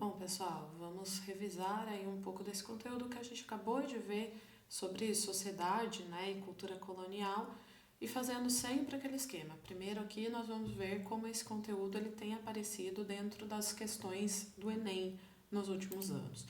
Bom, pessoal, vamos revisar aí um pouco desse conteúdo que a gente acabou de ver sobre sociedade, né, e cultura colonial, e fazendo sempre aquele esquema. Primeiro aqui nós vamos ver como esse conteúdo ele tem aparecido dentro das questões do Enem nos últimos anos.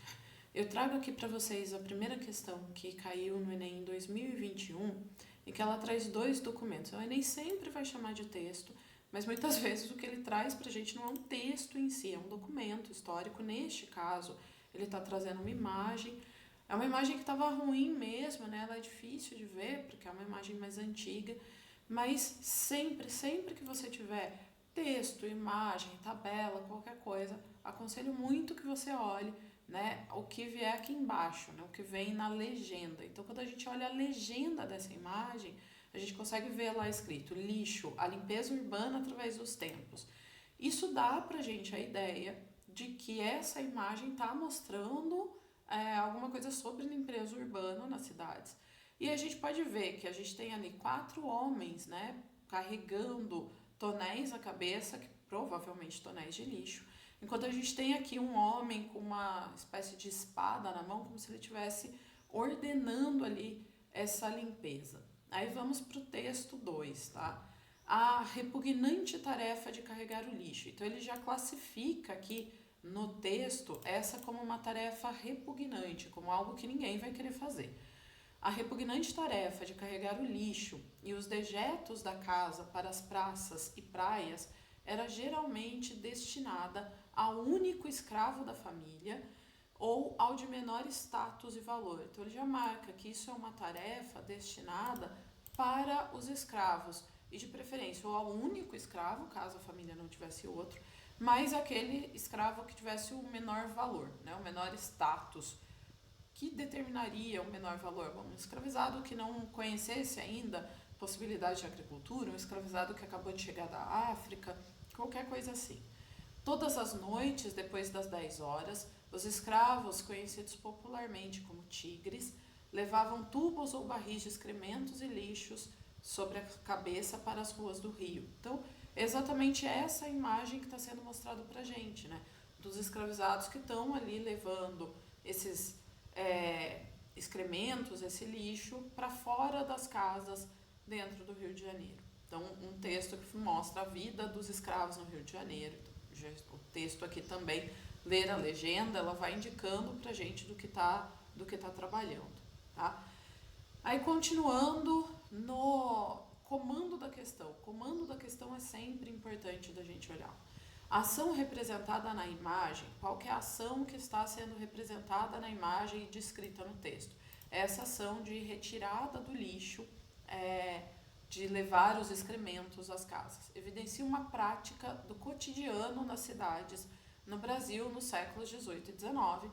Eu trago aqui para vocês a primeira questão que caiu no Enem em 2021, e que ela traz dois documentos. O Enem sempre vai chamar de texto, mas muitas vezes o que ele traz para a gente não é um texto em si, é um documento histórico. Neste caso, ele está trazendo uma imagem. É uma imagem que estava ruim mesmo, né? Ela é difícil de ver, porque é uma imagem mais antiga, mas sempre que você tiver texto, imagem, tabela, qualquer coisa, aconselho muito que você olhe, né, o que vier aqui embaixo, né, o que vem na legenda. Então, quando a gente olha a legenda dessa imagem, a gente consegue ver lá escrito lixo, a limpeza urbana através dos tempos. Isso dá pra gente a ideia de que essa imagem está mostrando alguma coisa sobre limpeza urbana nas cidades. E a gente pode ver que a gente tem ali 4 homens, né, carregando tonéis na cabeça, que provavelmente tonéis de lixo, enquanto a gente tem aqui um homem com uma espécie de espada na mão, como se ele estivesse ordenando ali essa limpeza. Aí vamos para o texto 2, tá? A repugnante tarefa de carregar o lixo. Então ele já classifica aqui no texto essa como uma tarefa repugnante, como algo que ninguém vai querer fazer. A repugnante tarefa de carregar o lixo e os dejetos da casa para as praças e praias era geralmente destinada ao único escravo da família ou ao de menor status e valor. Então ele já marca que isso é uma tarefa destinada para os escravos, e de preferência ou ao único escravo, caso a família não tivesse outro, mas aquele escravo que tivesse o menor valor, né, o menor status, que determinaria o menor valor. Bom, um escravizado que não conhecesse ainda possibilidade de agricultura, um escravizado que acabou de chegar da África, qualquer coisa assim. Todas as noites, depois das 10 horas, os escravos, conhecidos popularmente como tigres, levavam tubos ou barris de excrementos e lixos sobre a cabeça para as ruas do Rio. Então, é exatamente essa imagem que está sendo mostrada para a gente, né? Dos escravizados que estão ali levando esses excrementos, esse lixo, para fora das casas dentro do Rio de Janeiro. Então, um texto que mostra a vida dos escravos no Rio de Janeiro. O texto aqui também, ler a legenda, ela vai indicando para a gente do que tá trabalhando, tá? Aí, continuando no comando da questão. O comando da questão é sempre importante da gente olhar. A ação representada na imagem, qual que é a ação que está sendo representada na imagem e descrita no texto? Essa ação de retirada do lixo, de levar os excrementos às casas. Evidencia uma prática do cotidiano nas cidades no Brasil nos séculos 18 e 19,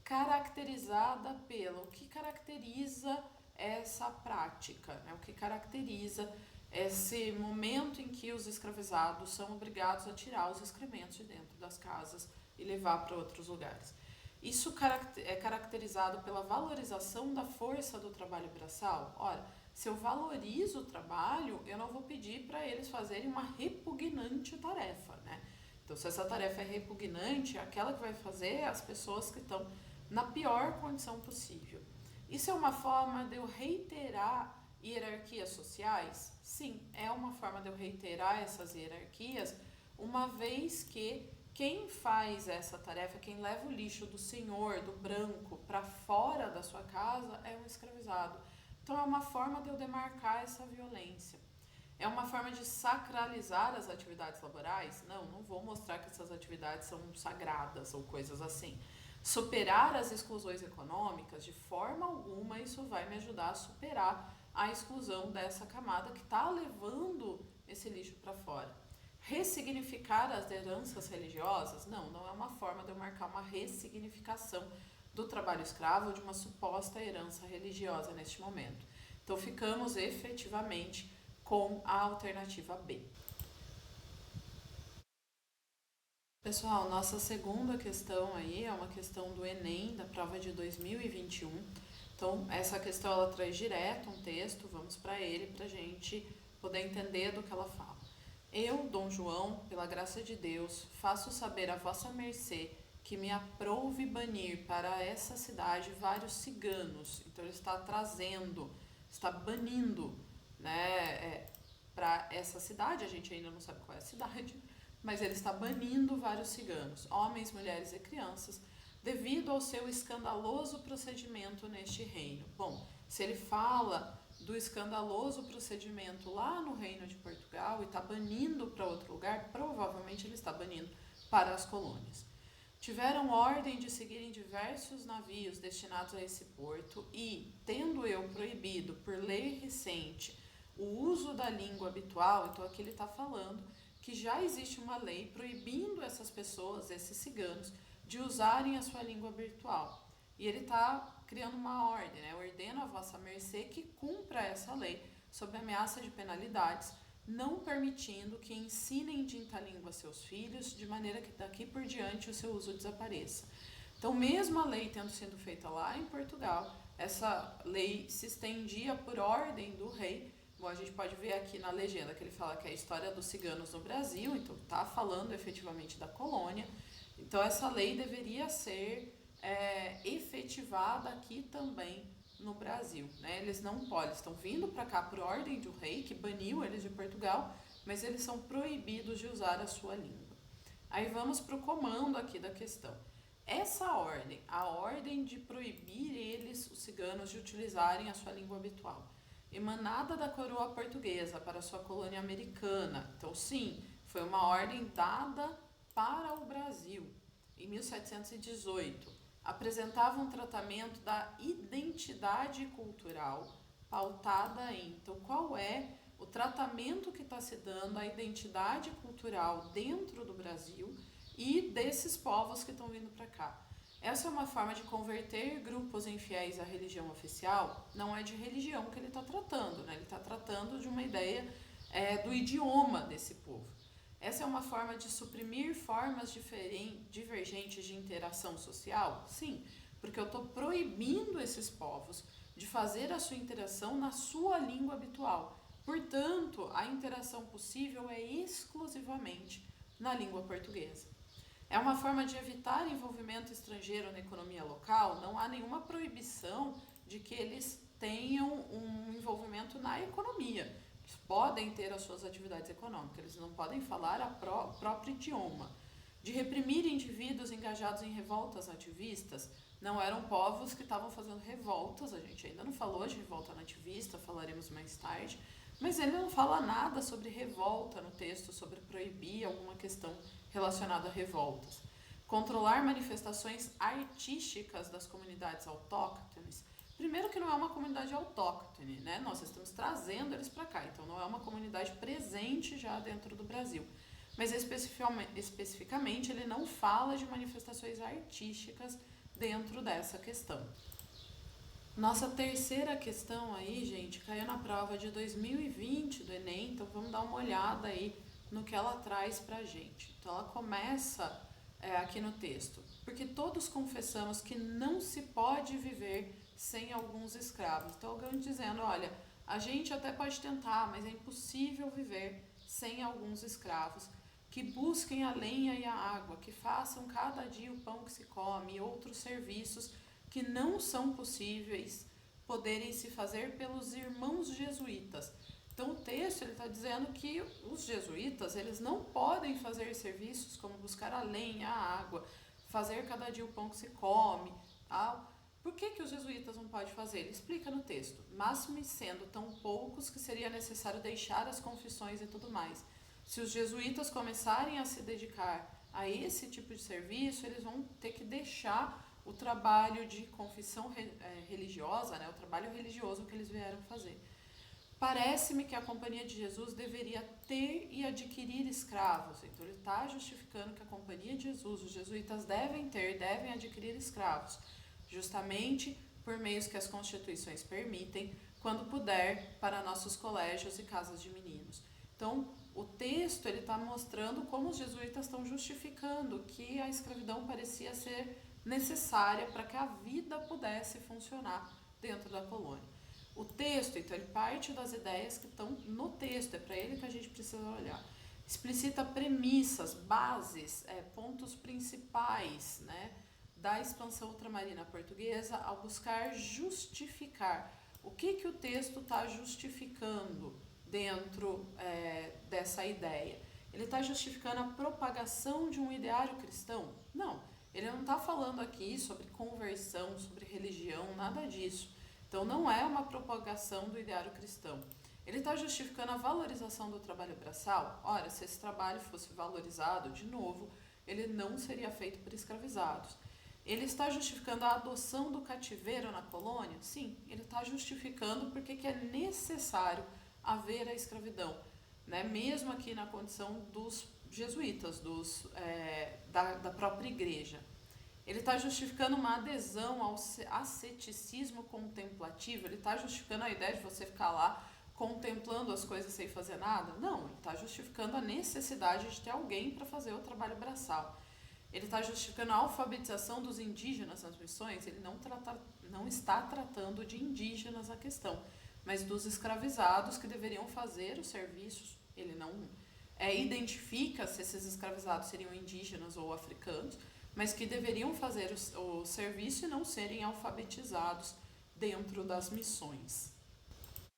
caracterizada pelo que caracteriza essa prática, né? O que caracteriza esse momento em que os escravizados são obrigados a tirar os excrementos de dentro das casas e levar para outros lugares. Isso é caracterizado pela valorização da força do trabalho braçal. Ora, se eu valorizo o trabalho, eu não vou pedir para eles fazerem uma repugnante tarefa, né? Então, se essa tarefa é repugnante, aquela que vai fazer as pessoas que estão na pior condição possível. Isso é uma forma de eu reiterar hierarquias sociais? Sim, é uma forma de eu reiterar essas hierarquias, uma vez que quem faz essa tarefa, quem leva o lixo do senhor, do branco, para fora da sua casa é um escravizado. Então é uma forma de eu demarcar essa violência. É uma forma de sacralizar as atividades laborais? Não vou mostrar que essas atividades são sagradas ou coisas assim. Superar as exclusões econômicas, de forma alguma, isso vai me ajudar a superar a exclusão dessa camada que está levando esse lixo para fora. Ressignificar as heranças religiosas? Não é uma forma de eu marcar uma ressignificação do trabalho escravo, de uma suposta herança religiosa neste momento. Então ficamos efetivamente com a alternativa B. Pessoal, nossa segunda questão aí é uma questão do Enem, da prova de 2021. Então, essa questão ela traz direto um texto, vamos para ele para a gente poder entender do que ela fala. Eu, Dom João, pela graça de Deus, faço saber a vossa mercê que me aprouve banir para essa cidade vários ciganos. Então ele está trazendo, está banindo, né, para essa cidade, a gente ainda não sabe qual é a cidade, mas ele está banindo vários ciganos, homens, mulheres e crianças, devido ao seu escandaloso procedimento neste reino. Bom, se ele fala do escandaloso procedimento lá no reino de Portugal e está banindo para outro lugar, provavelmente ele está banindo para as colônias. Tiveram ordem de seguirem diversos navios destinados a esse porto e, tendo eu proibido por lei recente o uso da língua habitual, então aqui ele está falando que já existe uma lei proibindo essas pessoas, esses ciganos, de usarem a sua língua habitual. E ele está criando uma ordem, né? Ordeno a vossa mercê que cumpra essa lei, sob ameaça de penalidades, não permitindo que ensinem dita língua a seus filhos, de maneira que daqui por diante o seu uso desapareça. Então, mesmo a lei tendo sido feita lá em Portugal, essa lei se estendia por ordem do rei. Bom, a gente pode ver aqui na legenda que ele fala que é a história dos ciganos no Brasil, então está falando efetivamente da colônia. Então, essa lei deveria ser efetivada aqui também no Brasil, né? Eles não podem, estão vindo para cá por ordem do rei, que baniu eles de Portugal, mas eles são proibidos de usar a sua língua. Aí vamos para o comando aqui da questão. Essa ordem, a ordem de proibir eles, os ciganos, de utilizarem a sua língua habitual, emanada da coroa portuguesa para a sua colônia americana. Então, sim, foi uma ordem dada para o Brasil, em 1718. Apresentava um tratamento da identidade cultural pautada em, então, qual é o tratamento que está se dando à identidade cultural dentro do Brasil e desses povos que estão vindo para cá. Essa é uma forma de converter grupos infiéis à religião oficial, não é de religião que ele está tratando, né? Ele está tratando de uma ideia do idioma desse povo. Essa é uma forma de suprimir formas divergentes de interação social? Sim, porque eu estou proibindo esses povos de fazer a sua interação na sua língua habitual. Portanto, a interação possível é exclusivamente na língua portuguesa. É uma forma de evitar envolvimento estrangeiro na economia local, não há nenhuma proibição de que eles tenham um envolvimento na economia. Eles podem ter as suas atividades econômicas, eles não podem falar o próprio idioma. De reprimir indivíduos engajados em revoltas nativistas, não eram povos que estavam fazendo revoltas, a gente ainda não falou de revolta nativista, falaremos mais tarde, mas ele não fala nada sobre revolta no texto, sobre proibir alguma questão relacionada a revoltas. Controlar manifestações artísticas das comunidades autóctones. Primeiro que não é uma comunidade autóctone, né? Nós estamos trazendo eles para cá, então não é uma comunidade presente já dentro do Brasil. Mas especificamente ele não fala de manifestações artísticas dentro dessa questão. Nossa terceira questão aí, gente, caiu na prova de 2020 do Enem, então vamos dar uma olhada aí no que ela traz pra gente. Então ela começa aqui no texto. Porque todos confessamos que não se pode viver sem alguns escravos. Então alguém dizendo, olha, a gente até pode tentar, mas é impossível viver sem alguns escravos. Que busquem a lenha e a água, que façam cada dia o pão que se come e outros serviços que não são possíveis poderem se fazer pelos irmãos jesuítas. Então o texto está dizendo que os jesuítas eles não podem fazer serviços como buscar a lenha, a água, fazer cada dia o pão que se come. Tal. Por que os jesuítas não podem fazer? Ele explica no texto, máximo sendo tão poucos que seria necessário deixar as confissões e tudo mais. Se os jesuítas começarem a se dedicar a esse tipo de serviço, eles vão ter que deixar o trabalho de confissão religiosa, né, o trabalho religioso que eles vieram fazer. Parece-me que a Companhia de Jesus deveria ter e adquirir escravos. Então ele está justificando que a Companhia de Jesus, os jesuítas devem adquirir escravos, justamente por meios que as constituições permitem, quando puder, para nossos colégios e casas de meninos. Então, o texto ele está mostrando como os jesuítas estão justificando que a escravidão parecia ser necessária para que a vida pudesse funcionar dentro da colônia. O texto, então, ele parte das ideias que estão no texto, é para ele que a gente precisa olhar. explicita premissas, bases, pontos principais, né, da expansão ultramarina portuguesa ao buscar justificar o que o texto está justificando dentro dessa ideia. Ele está justificando a propagação de um ideário cristão? Não, ele não está falando aqui sobre conversão, sobre religião, nada disso. Então não é uma propagação do ideário cristão. Ele está justificando a valorização do trabalho braçal? Ora, se esse trabalho fosse valorizado, de novo, ele não seria feito por escravizados. Ele está justificando a adoção do cativeiro na colônia? Sim, ele está justificando porque que é necessário haver a escravidão, né? Mesmo aqui na condição dos jesuítas, da própria igreja. Ele está justificando uma adesão ao asceticismo contemplativo, ele está justificando a ideia de você ficar lá contemplando as coisas sem fazer nada? Não, ele está justificando a necessidade de ter alguém para fazer o trabalho braçal. Ele está justificando a alfabetização dos indígenas nas missões? Ele não está tratando de indígenas na questão, mas dos escravizados que deveriam fazer os serviços. Ele não identifica se esses escravizados seriam indígenas ou africanos, mas que deveriam fazer o serviço e não serem alfabetizados dentro das missões.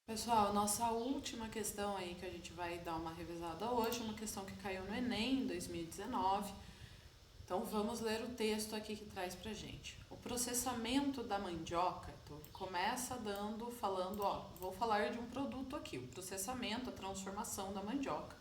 Pessoal, nossa última questão aí que a gente vai dar uma revisada hoje, uma questão que caiu no Enem em 2019. Então vamos ler o texto aqui que traz pra gente. O processamento da mandioca, então ele começa falando, vou falar de um produto aqui, o processamento, a transformação da mandioca.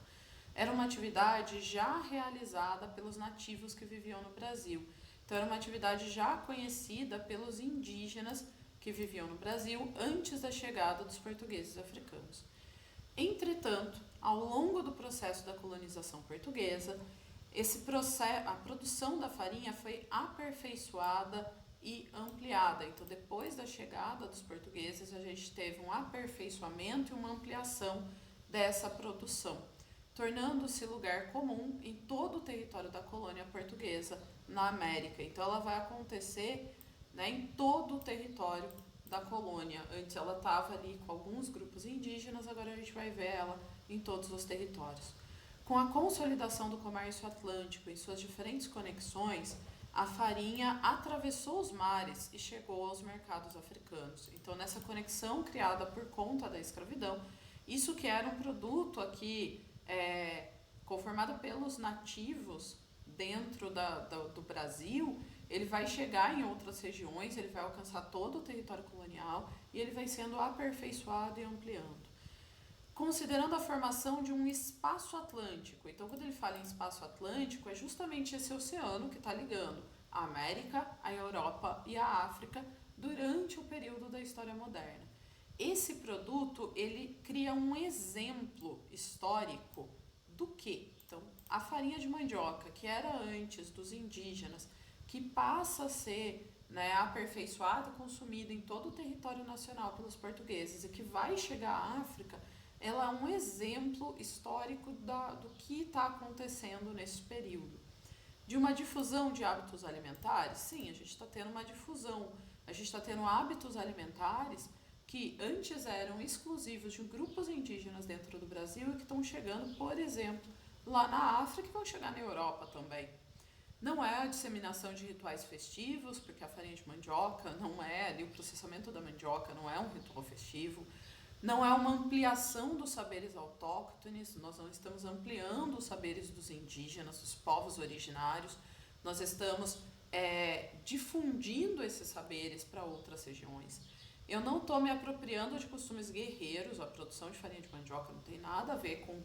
Era uma atividade já realizada pelos nativos que viviam no Brasil. Então era uma atividade já conhecida pelos indígenas que viviam no Brasil antes da chegada dos portugueses africanos. Entretanto, ao longo do processo da colonização portuguesa, a produção da farinha foi aperfeiçoada e ampliada. Então, depois da chegada dos portugueses, a gente teve um aperfeiçoamento e uma ampliação dessa produção, tornando-se lugar comum em todo o território da colônia portuguesa na América. Então, ela vai acontecer, né, em todo o território da colônia. Antes ela estava ali com alguns grupos indígenas, agora a gente vai ver ela em todos os territórios. Com a consolidação do comércio atlântico em suas diferentes conexões, a farinha atravessou os mares e chegou aos mercados africanos. Então, nessa conexão criada por conta da escravidão, isso que era um produto aqui conformado pelos nativos dentro do Brasil, ele vai chegar em outras regiões, ele vai alcançar todo o território colonial e ele vai sendo aperfeiçoado e ampliando. Considerando a formação de um espaço atlântico. Então, quando ele fala em espaço atlântico, é justamente esse oceano que está ligando a América, a Europa e a África durante o período da história moderna. Esse produto, ele cria um exemplo histórico do quê? Então, a farinha de mandioca, que era antes dos indígenas, que passa a ser, né, aperfeiçoada e consumida em todo o território nacional pelos portugueses e que vai chegar à África, ela é um exemplo histórico do que está acontecendo nesse período. De uma difusão de hábitos alimentares? Sim, a gente está tendo uma difusão. A gente está tendo hábitos alimentares que antes eram exclusivos de grupos indígenas dentro do Brasil e que estão chegando, por exemplo, lá na África e vão chegar na Europa também. Não é a disseminação de rituais festivos, porque a farinha de mandioca não é, ali o processamento da mandioca não é um ritual festivo. Não é uma ampliação dos saberes autóctones, nós não estamos ampliando os saberes dos indígenas, dos povos originários, nós estamos difundindo esses saberes para outras regiões. Eu não estou me apropriando de costumes guerreiros, a produção de farinha de mandioca não tem nada a ver com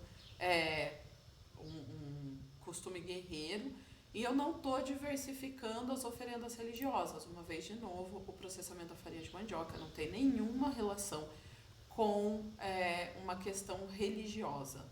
um costume guerreiro, e eu não estou diversificando as oferendas religiosas. Uma vez de novo, o processamento da farinha de mandioca não tem nenhuma relação com uma questão religiosa.